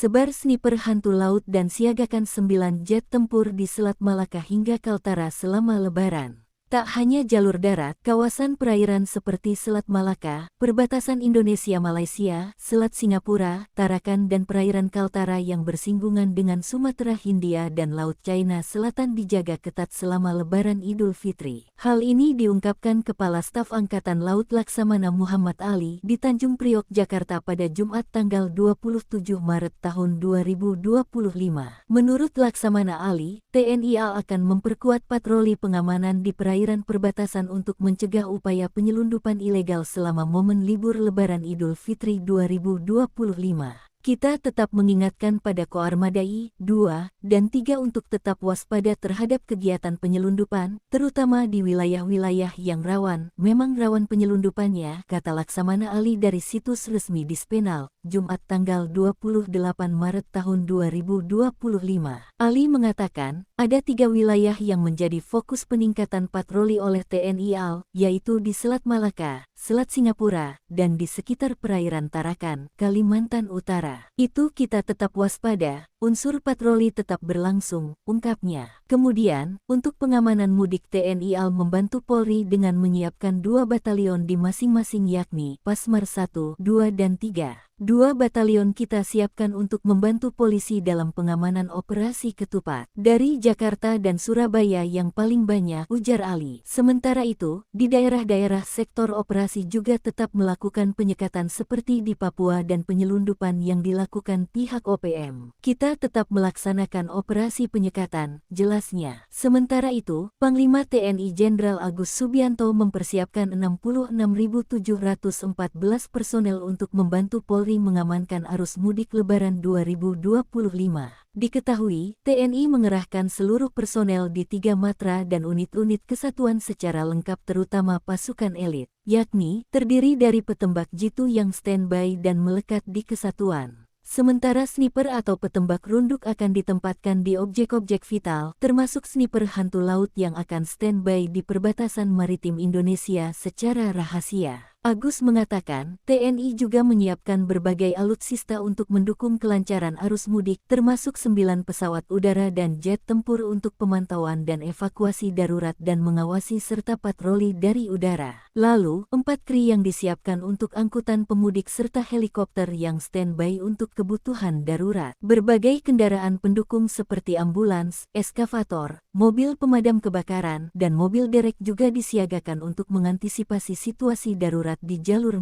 Sebar sniper hantu laut dan siagakan 9 jet tempur di Selat Malaka hingga Kaltara selama Lebaran. Tak hanya jalur darat, kawasan perairan seperti Selat Malaka, perbatasan Indonesia-Malaysia, Selat Singapura, Tarakan dan perairan Kaltara yang bersinggungan dengan Sumatera Hindia dan Laut China Selatan dijaga ketat selama Lebaran Idul Fitri. Hal ini diungkapkan Kepala Staf Angkatan Laut Laksamana Muhammad Ali di Tanjung Priok, Jakarta pada Jumat tanggal 27 Maret tahun 2025. Menurut Laksamana Ali, TNI AL akan memperkuat patroli pengamanan di perairan perbatasan untuk mencegah upaya penyelundupan ilegal selama momen libur Lebaran Idul Fitri 2025. Kita tetap mengingatkan pada Koarmadai 2 dan 3 untuk tetap waspada terhadap kegiatan penyelundupan, terutama di wilayah-wilayah yang memang rawan penyelundupannya, kata Laksamana Ali dari situs resmi Dispenal, Jumat tanggal 28 Maret tahun 2025. Ali mengatakan, ada 3 wilayah yang menjadi fokus peningkatan patroli oleh TNI AL, yaitu di Selat Malaka, Selat Singapura, dan di sekitar perairan Tarakan, Kalimantan Utara. Itu kita tetap waspada, unsur patroli tetap berlangsung, ungkapnya. Kemudian, untuk pengamanan mudik TNI AL membantu Polri dengan menyiapkan 2 batalion di masing-masing yakni Pasmar 1, 2 dan 3. 2 batalion kita siapkan untuk membantu polisi dalam pengamanan operasi ketupat dari Jakarta dan Surabaya yang paling banyak, ujar Ali. Sementara itu, di daerah-daerah sektor operasi juga tetap melakukan penyekatan seperti di Papua dan penyelundupan yang dilakukan pihak OPM. Kita tetap melaksanakan operasi penyekatan, jelasnya. Sementara itu, Panglima TNI Jenderal Agus Subianto mempersiapkan 66.714 personel untuk membantu Polri mengamankan arus mudik Lebaran 2025. Diketahui, TNI mengerahkan seluruh personel di 3 matra dan unit-unit kesatuan secara lengkap terutama pasukan elit, yakni terdiri dari petembak jitu yang standby dan melekat di kesatuan. Sementara sniper atau petembak runduk akan ditempatkan di objek-objek vital, termasuk sniper hantu laut yang akan standby di perbatasan maritim Indonesia secara rahasia. Agus mengatakan, TNI juga menyiapkan berbagai alutsista untuk mendukung kelancaran arus mudik, termasuk 9 pesawat udara dan jet tempur untuk pemantauan dan evakuasi darurat dan mengawasi serta patroli dari udara. Lalu, 4 KRI yang disiapkan untuk angkutan pemudik serta helikopter yang standby untuk kebutuhan darurat. Berbagai kendaraan pendukung seperti ambulans, eskavator, mobil pemadam kebakaran, dan mobil derek juga disiagakan untuk mengantisipasi situasi darurat di jalur